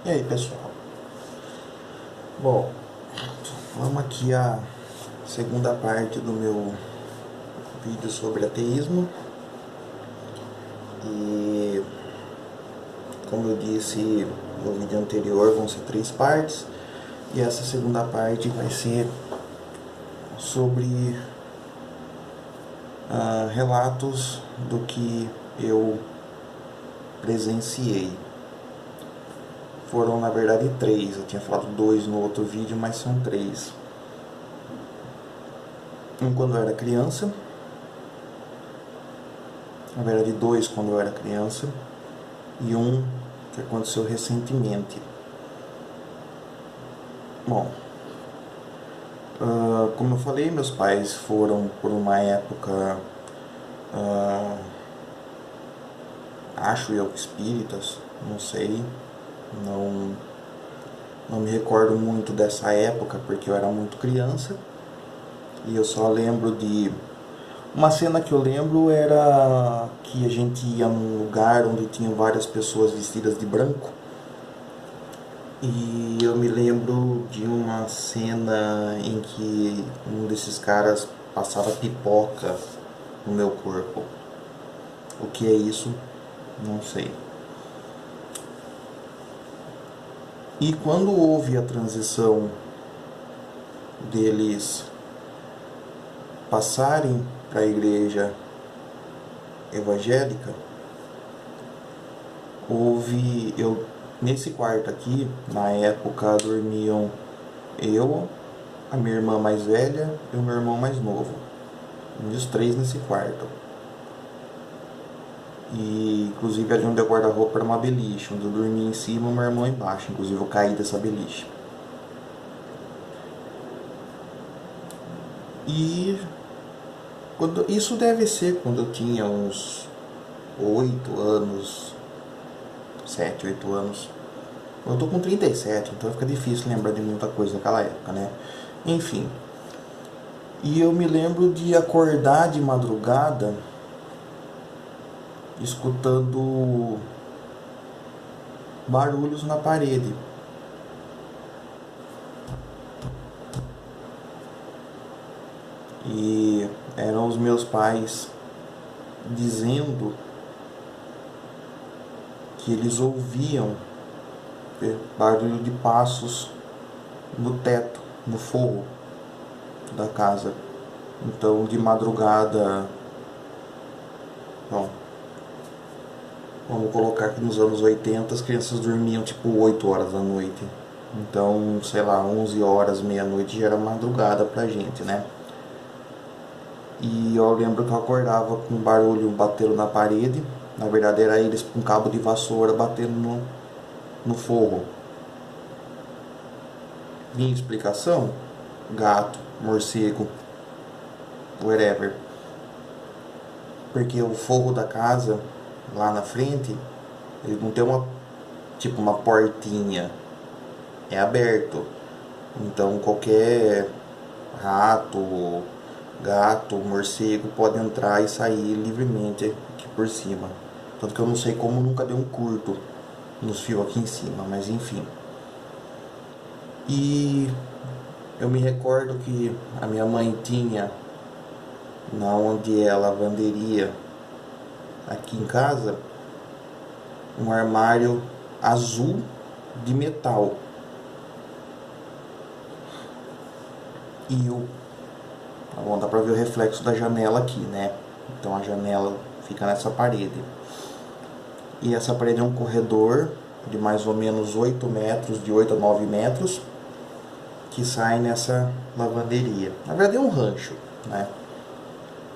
E aí, pessoal? Bom, vamos aqui à segunda parte do meu vídeo sobre ateísmo. E como eu disse no vídeo anterior, vão ser 3 partes. E essa segunda parte vai ser sobre relatos do que eu presenciei. Foram na verdade 3, eu tinha falado 2 no outro vídeo, mas são 3. Um quando eu era criança, na verdade 2 quando eu era criança, e um que aconteceu recentemente. Bom, como eu falei, meus pais foram por uma época, uh, acho eu, espíritas, não sei, não, não me recordo muito dessa época porque eu era muito criança e eu só lembro de. Uma cena que eu lembro era que a gente ia num lugar onde tinham várias pessoas vestidas de branco. E eu me lembro de uma cena em que um desses caras passava pipoca no meu corpo. O que é isso? Não sei. E quando houve a transição deles passarem para a igreja evangélica, houve eu nesse quarto aqui, na época dormiam eu, a minha irmã mais velha e o meu irmão mais novo. E os 3 nesse quarto. E inclusive ali onde eu guarda-roupa era uma beliche, onde eu dormia em cima e meu irmão embaixo. Inclusive eu caí dessa beliche. E isso deve ser quando eu tinha uns 8 anos, 7, 8 anos. Eu tô com 37, então fica difícil lembrar de muita coisa daquela época, né? Enfim. E eu me lembro de acordar de madrugada escutando barulhos na parede. E eram os meus pais dizendo que eles ouviam barulho de passos no teto, no forro da casa. Então de madrugada, bom, vamos colocar que nos anos 80 as crianças dormiam tipo 8 horas da noite. Então, sei lá, 11 horas, meia-noite já era madrugada pra gente, né? E eu lembro que eu acordava com um barulho batendo na parede. Na verdade era eles com um cabo de vassoura batendo no forro. Minha explicação? Gato, morcego, whatever. Porque o forro da casa, lá na frente, ele não tem tipo uma portinha. É aberto. Então qualquer rato, gato, morcego pode entrar e sair livremente aqui por cima. Tanto que eu não sei como nunca deu um curto nos fios aqui em cima, mas enfim. E eu me recordo que a minha mãe tinha, na onde é a lavanderia aqui em casa, um armário azul de metal. E bom, dá pra ver o reflexo da janela aqui, né? Então a janela fica nessa parede. E essa parede é um corredor de mais ou menos 8 metros, de 8 a 9 metros, que sai nessa lavanderia. Na verdade é um rancho, né?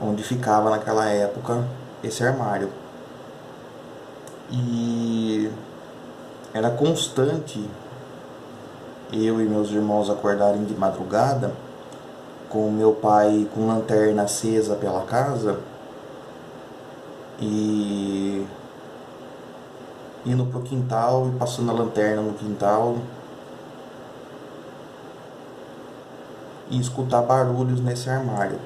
Onde ficava naquela época esse armário. E era constante eu e meus irmãos acordarem de madrugada com meu pai com lanterna acesa pela casa e indo pro quintal e passando a lanterna no quintal e escutar barulhos nesse armário.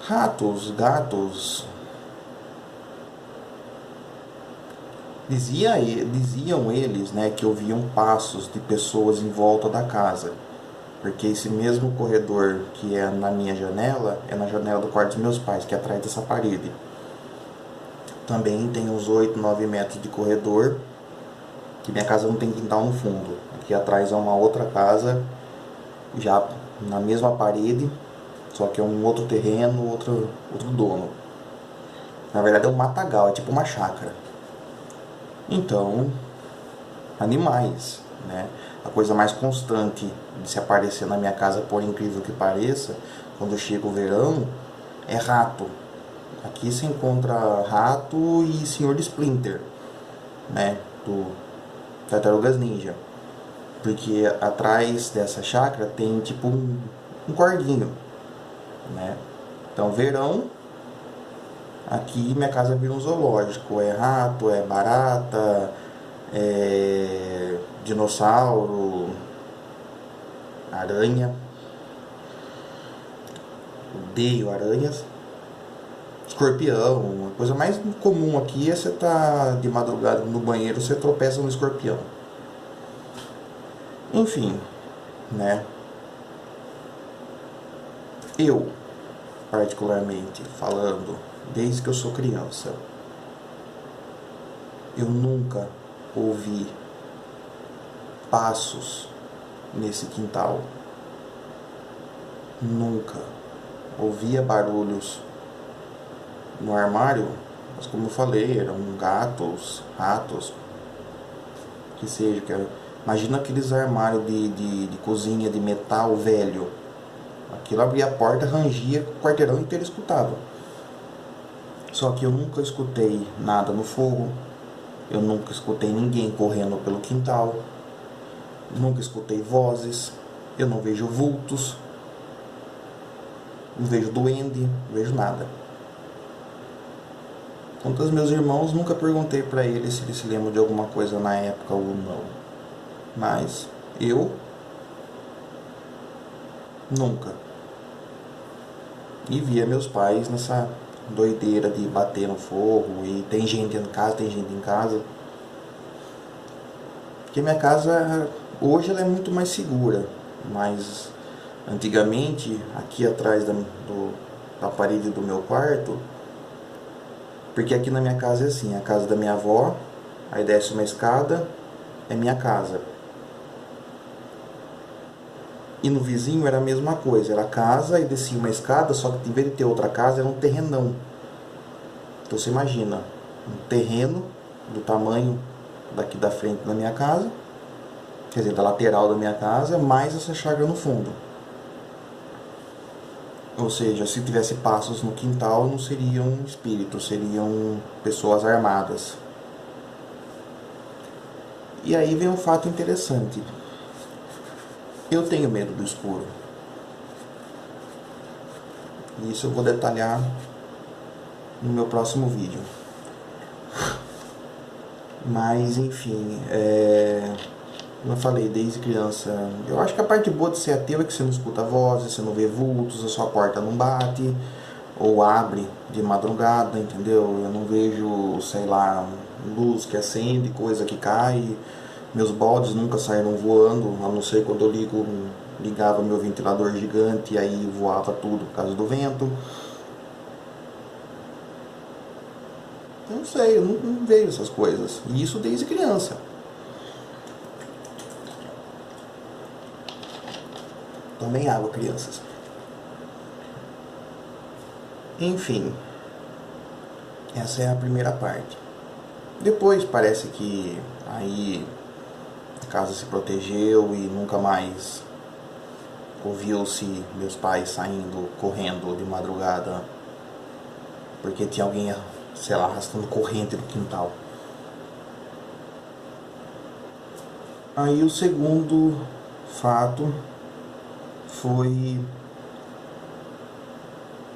Ratos, gatos, Diziam eles, né, que ouviam passos de pessoas em volta da casa, porque esse mesmo corredor que é na minha janela é na janela do quarto dos meus pais, que é atrás dessa parede. Também tem uns 8, 9 metros de corredor, que minha casa não tem quintal no fundo. Aqui atrás é uma outra casa, já na mesma parede, só que é um outro terreno, outro dono. Na verdade é um matagal, é tipo uma chácara. Então, animais, né? A coisa mais constante de se aparecer na minha casa, por incrível que pareça, quando chega o verão, é rato. Aqui se encontra rato e senhor de Splinter, né? Do Tartarugas Ninja. Porque atrás dessa chácara tem tipo um corguinho, né? Então, verão, aqui minha casa vira um zoológico. É rato, é barata, é dinossauro, aranha. Odeio aranhas. Escorpião. A coisa mais comum aqui é você estar de madrugada no banheiro, você tropeça no escorpião. Enfim, né? Eu, particularmente falando, desde que eu sou criança, eu nunca ouvi passos nesse quintal. Nunca. Ouvia barulhos no armário, mas como eu falei, eram gatos, ratos, que seja. Imagina aqueles armários de cozinha de metal velho. Aquilo abria a porta, rangia, o quarteirão inteiro escutava. Só que eu nunca escutei nada no fogo, eu nunca escutei ninguém correndo pelo quintal, nunca escutei vozes, eu não vejo vultos, não vejo duende, não vejo nada. Quanto aos meus irmãos, nunca perguntei para eles se eles se lembram de alguma coisa na época ou não. Mas eu nunca. E via meus pais nessa doideira de bater no fogo e tem gente em casa, tem gente em casa. Porque minha casa hoje ela é muito mais segura, mas antigamente aqui atrás da parede do meu quarto, porque aqui na minha casa é assim, a casa da minha avó, aí desce uma escada, é minha casa. E no vizinho era a mesma coisa, era casa e descia uma escada, só que em vez de ter outra casa era um terrenão. Então você imagina, um terreno do tamanho daqui da frente da minha casa, quer dizer, da lateral da minha casa, mais essa chácara no fundo. Ou seja, se tivesse passos no quintal, não seriam espíritos, seriam pessoas armadas. E aí vem um fato interessante. Eu tenho medo do escuro. E isso eu vou detalhar no meu próximo vídeo. Mas, enfim, como eu falei, desde criança, eu acho que a parte boa de ser ateu é que você não escuta vozes, você não vê vultos, a sua porta não bate, ou abre de madrugada, entendeu? Eu não vejo, sei lá, luz que acende, coisa que cai. Meus baldes nunca saíram voando, a não ser quando eu ligava meu ventilador gigante e aí voava tudo por causa do vento. Eu não sei, eu não vejo essas coisas. E isso desde criança. Tomem água, crianças. Enfim, essa é a primeira parte. Depois parece que aí a casa se protegeu e nunca mais ouviu-se meus pais saindo correndo de madrugada porque tinha alguém, sei lá, arrastando corrente no quintal. Aí o segundo fato foi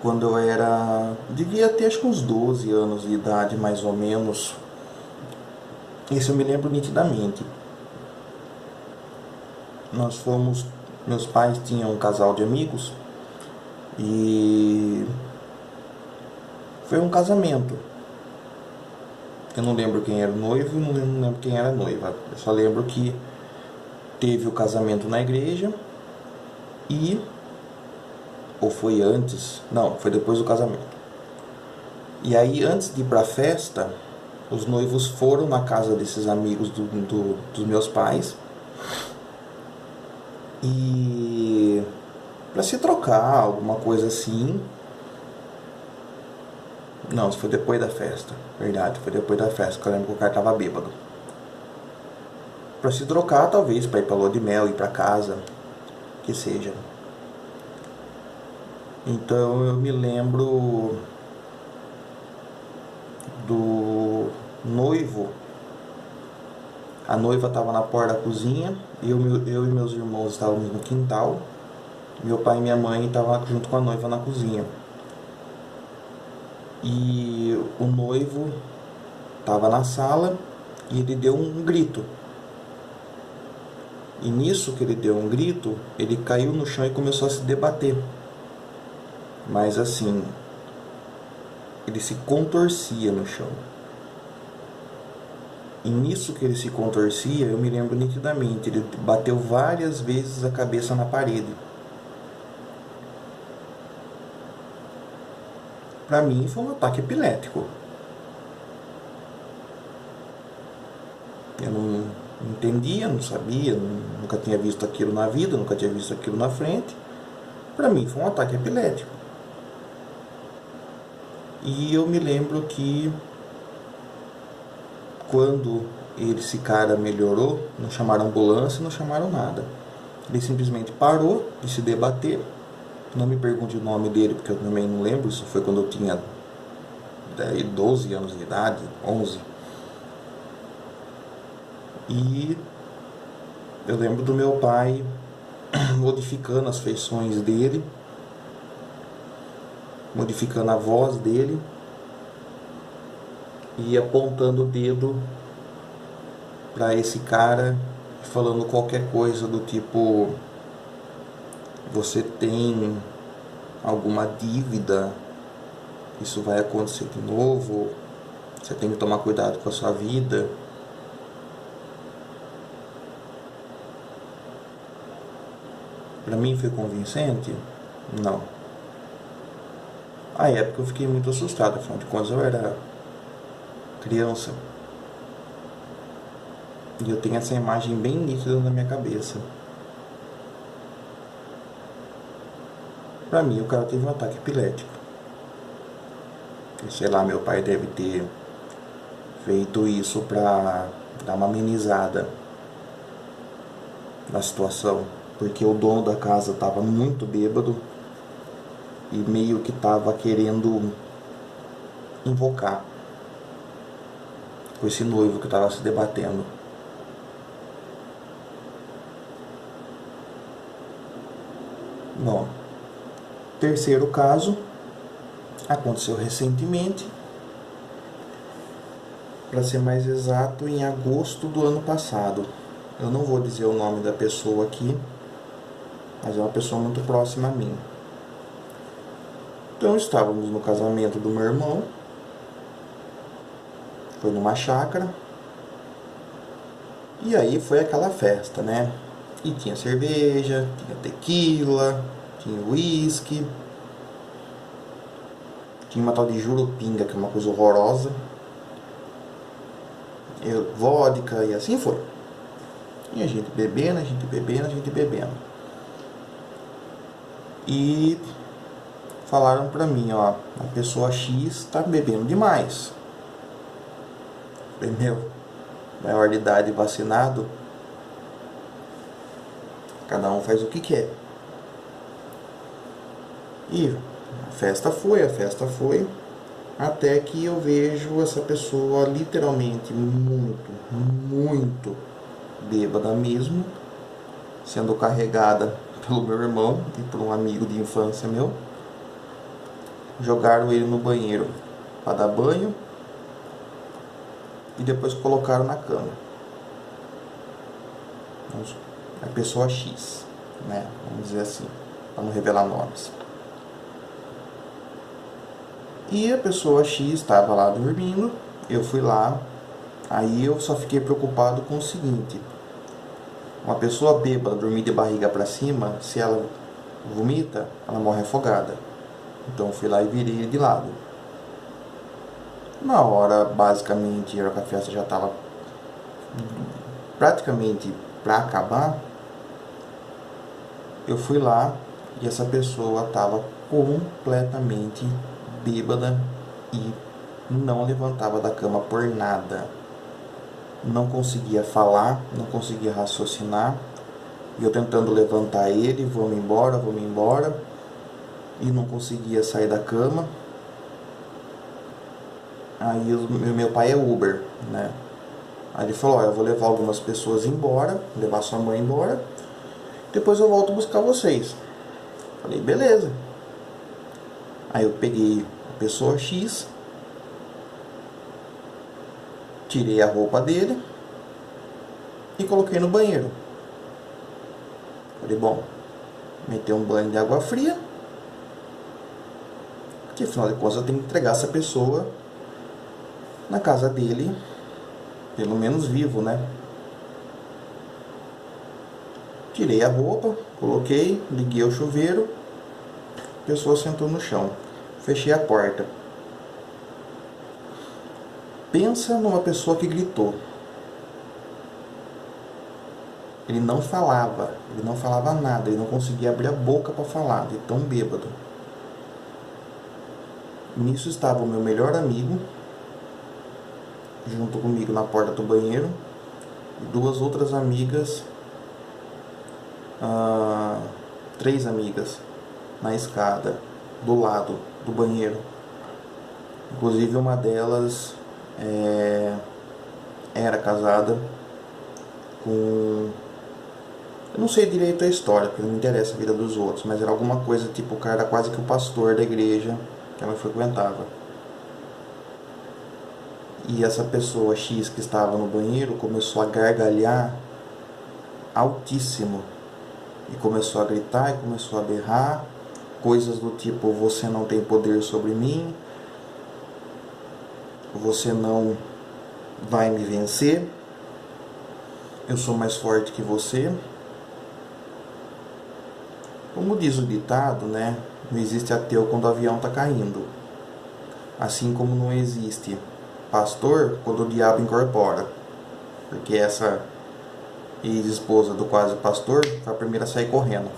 quando eu devia ter acho que uns 12 anos de idade mais ou menos. Isso eu me lembro nitidamente. Meus pais tinham um casal de amigos e foi um casamento. Eu não lembro quem era o noivo e não lembro quem era a noiva. Eu só lembro que teve o casamento na igreja e... Ou foi antes? Não, foi depois do casamento. E aí, antes de ir pra festa, os noivos foram na casa desses amigos dos meus pais e para se trocar, alguma coisa assim. Não, isso foi depois da festa. Verdade, foi depois da festa, que eu lembro que o cara tava bêbado. Pra se trocar, talvez, pra ir pra lua de mel, ir pra casa, que seja. Então eu me lembro do noivo. A noiva estava na porta da cozinha, eu e meus irmãos estávamos no quintal. Meu pai e minha mãe estavam junto com a noiva na cozinha. E o noivo estava na sala e ele deu um grito. E nisso que ele deu um grito, ele caiu no chão e começou a se debater. Mas assim, ele se contorcia no chão. E nisso que ele se contorcia, eu me lembro nitidamente, ele bateu várias vezes a cabeça na parede. Pra mim foi um ataque epilético. Eu não entendia, não sabia, nunca tinha visto aquilo na vida, nunca tinha visto aquilo na frente. Pra mim foi um ataque epilético. E eu me lembro que quando esse cara melhorou, não chamaram ambulância, não chamaram nada. Ele simplesmente parou de se debater. Não me pergunte o nome dele, porque eu também não lembro. Isso foi quando eu tinha 12 anos de idade, 11. E eu lembro do meu pai modificando as feições dele, modificando a voz dele e apontando o dedo para esse cara, falando qualquer coisa do tipo: você tem alguma dívida, isso vai acontecer de novo, você tem que tomar cuidado com a sua vida. Para mim foi convincente? Não. À época eu fiquei muito assustado, afinal de contas eu era criança. E eu tenho essa imagem bem nítida na minha cabeça. Pra mim o cara teve um ataque epilético. E, sei lá, meu pai deve ter feito isso pra dar uma amenizada na situação. Porque o dono da casa tava muito bêbado e meio que tava querendo invocar com esse noivo que tava se debatendo. Bom, terceiro caso aconteceu recentemente, para ser mais exato, em agosto do ano passado. Eu não vou dizer o nome da pessoa aqui, mas é uma pessoa muito próxima a mim. Então estávamos no casamento do meu irmão, foi numa chácara, e aí foi aquela festa, né? E tinha cerveja, tinha tequila, tinha uísque, tinha uma tal de jurupinga, que é uma coisa horrorosa, vodka, e assim foi. E a gente bebendo, a gente bebendo, a gente bebendo. E falaram pra mim, ó, a pessoa X tá bebendo demais. Falei, meu, maior de idade, vacinado, cada um faz o que quer. E a festa foi, até que eu vejo essa pessoa literalmente muito, muito bêbada mesmo, sendo carregada pelo meu irmão e por um amigo de infância meu. Jogaram ele no banheiro para dar banho e depois colocaram na cama. A pessoa X, né? Vamos dizer assim, para não revelar nomes. E a pessoa X estava lá dormindo eu fui lá, aí eu só fiquei preocupado com o seguinte: uma pessoa bêbada dormir de barriga para cima, se ela vomita, ela morre afogada. Então eu fui lá e virei ele de lado. Na hora, basicamente, a hora que a festa já estava praticamente para acabar, eu fui lá e essa pessoa estava completamente bêbada e não levantava da cama por nada. Não conseguia falar, não conseguia raciocinar. E eu tentando levantar ele, vamos embora, e não conseguia sair da cama. Aí meu pai é Uber, né? Aí ele falou: ó, eu vou levar algumas pessoas embora, levar sua mãe embora, depois eu volto buscar vocês. Falei: beleza. Aí eu peguei a pessoa X, tirei a roupa dele e coloquei no banheiro. Falei: bom, meter um banho de água fria, porque afinal de contas eu tenho que entregar essa pessoa na casa dele, pelo menos vivo, né? Tirei a roupa, coloquei, liguei o chuveiro, a pessoa sentou no chão. Fechei a porta. Pensa numa pessoa que gritou. Ele não falava nada, ele não conseguia abrir a boca para falar, de tão bêbado. Nisso estava o meu melhor amigo, junto comigo na porta do banheiro, e duas outras amigas, 3 amigas, na escada, do lado do banheiro. Inclusive uma delas era casada com... Eu não sei direito a história, porque não me interessa a vida dos outros, mas era alguma coisa tipo, o cara era quase que o pastor da igreja que ela frequentava. E essa pessoa X que estava no banheiro começou a gargalhar altíssimo. E começou a gritar e começou a berrar coisas do tipo: você não tem poder sobre mim, você não vai me vencer, eu sou mais forte que você. Como diz o ditado, né? Não existe ateu quando o avião está caindo. Assim como não existe pastor quando o diabo incorpora. Porque essa ex-esposa do quase pastor foi a primeira a sair correndo.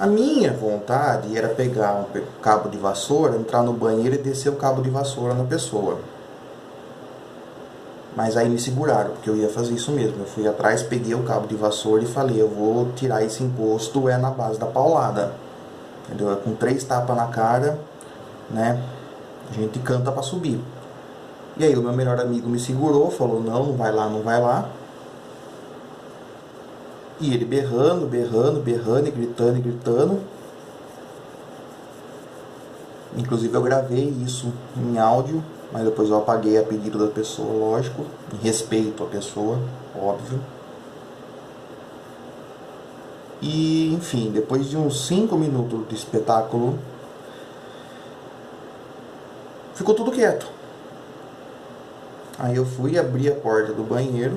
A minha vontade era pegar um cabo de vassoura, entrar no banheiro e descer o cabo de vassoura na pessoa. Mas aí me seguraram, porque eu ia fazer isso mesmo. Eu fui atrás, peguei o cabo de vassoura e falei: eu vou tirar esse imposto na base da paulada. Entendeu? Com 3 tapas na cara, né? A gente canta pra subir. E aí o meu melhor amigo me segurou, falou: não, não vai lá, não vai lá. E ele berrando, e gritando. Inclusive eu gravei isso em áudio, mas depois eu apaguei a pedido da pessoa, lógico, em respeito à pessoa, óbvio. E enfim, depois de uns 5 minutos de espetáculo, ficou tudo quieto. Aí eu fui abrir a porta do banheiro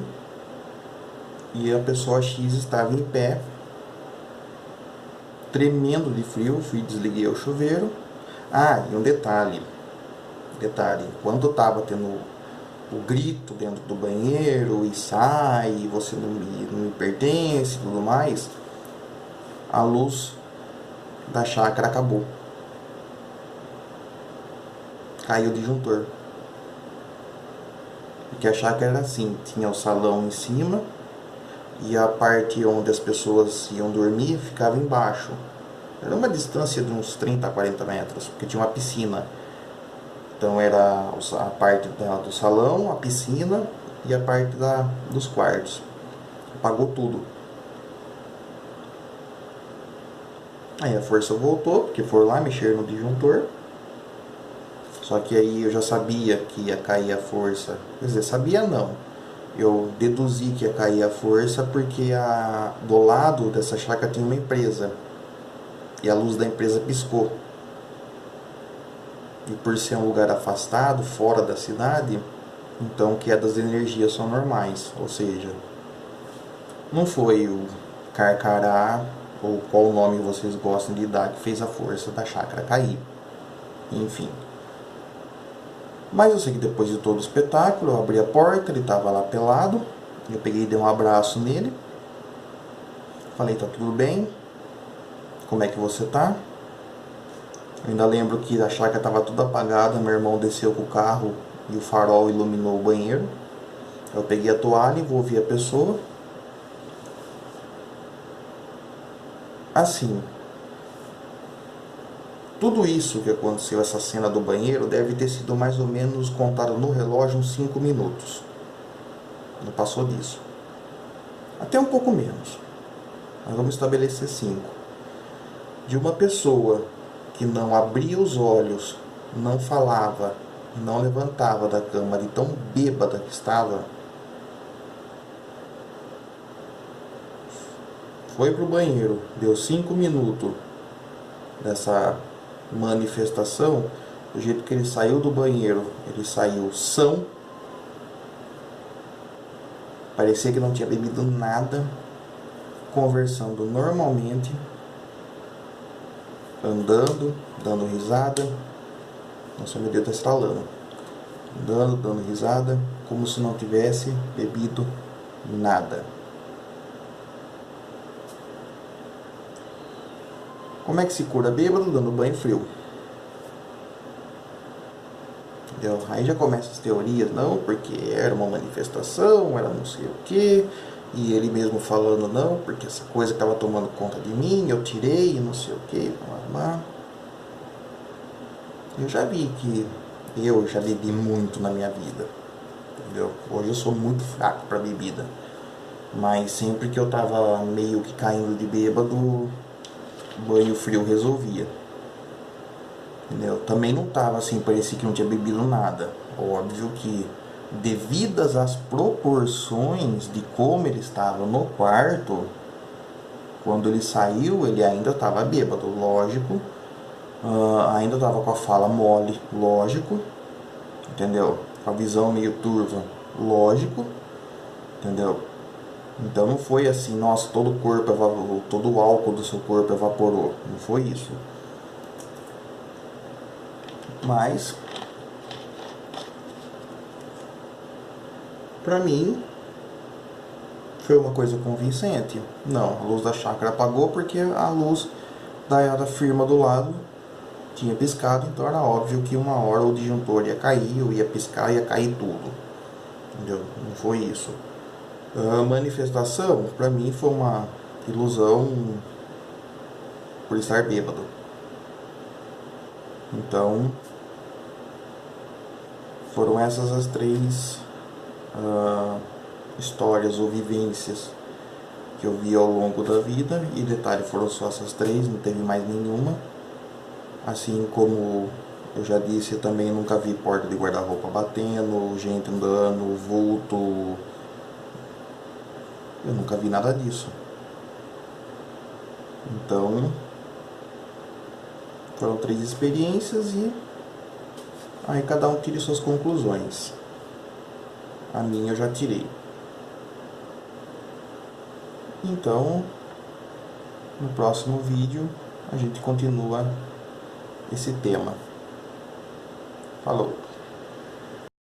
e a pessoa X estava em pé, tremendo de frio. Fui, desliguei o chuveiro. E um detalhe, enquanto estava tendo o grito dentro do banheiro, e sai, você não me pertence e tudo mais, a luz da chácara acabou. Caiu o disjuntor. Porque a chácara era assim, tinha o salão em cima e a parte onde as pessoas iam dormir ficava embaixo. Era uma distância de uns 30 a 40 metros, porque tinha uma piscina. Então era a parte do salão, a piscina e a parte dos quartos. Apagou tudo. Aí a força voltou, porque foram lá mexer no disjuntor. Só que aí eu já sabia que ia cair a força. Quer dizer, sabia não. Eu deduzi que ia cair a força porque do lado dessa chácara tinha uma empresa. E a luz da empresa piscou. e por ser um lugar afastado, fora da cidade, então quedas de energia são normais, ou seja, não foi o Carcará, ou qual nome vocês gostam de dar, que fez a força da chácara cair. Enfim. Mas eu sei que depois de todo o espetáculo, eu abri a porta, ele estava lá pelado, eu peguei e dei um abraço nele, falei, tá tudo bem? Como é que você tá? Eu ainda lembro que a chácara estava tudo apagada, meu irmão desceu com o carro e o farol iluminou o banheiro. Eu peguei a toalha, envolvi a pessoa. Assim, tudo isso que aconteceu, essa cena do banheiro, deve ter sido mais ou menos contado no relógio uns 5 minutos. Não passou disso. Até um pouco menos. Mas vamos estabelecer 5. De uma pessoa que não abria os olhos, não falava, não levantava da cama de tão bêbada que estava, foi pro banheiro, deu 5 minutos dessa manifestação, do jeito que ele saiu do banheiro, ele saiu são, parecia que não tinha bebido nada, conversando normalmente, andando, dando risada, nossa, meu Deus, tá estralando, andando, dando risada, como se não tivesse bebido nada. Como é que se cura bêbado? Dando banho frio. Entendeu? Aí já começam as teorias, não, porque era uma manifestação, era não sei o que, e ele mesmo falando, não, porque essa coisa estava tomando conta de mim, eu tirei, não sei o que, eu já vi que eu já bebi muito na minha vida, entendeu? Hoje eu sou muito fraco para bebida, mas sempre que eu tava meio que caindo de bêbado, banho frio resolvia. Entendeu? Também não tava assim, parecia que não tinha bebido nada. Óbvio que, devidas às proporções de como ele estava no quarto, quando ele saiu, ele ainda estava bêbado, lógico. Ainda estava com a fala mole, lógico. Entendeu? Com a visão meio turva, lógico. Entendeu? Então não foi assim, nossa, todo o corpo evaporou, todo o álcool do seu corpo evaporou. Não foi isso. Mas, pra mim, foi uma coisa convincente. Não, a luz da chácara apagou porque a luz da firma do lado tinha piscado, então era óbvio que uma hora o disjuntor ia cair, ou ia piscar, ia cair tudo. Entendeu? Não foi isso. A manifestação, pra mim, foi uma ilusão por estar bêbado. Então, foram essas as 3 histórias ou vivências que eu vi ao longo da vida. E detalhe, foram só essas 3, não teve mais nenhuma. Assim como eu já disse, eu também nunca vi porta de guarda-roupa batendo, gente andando, vulto. Eu nunca vi nada disso. Então, foram 3 experiências e aí cada um tire suas conclusões. A minha eu já tirei. Então, no próximo vídeo a gente continua esse tema. Falou!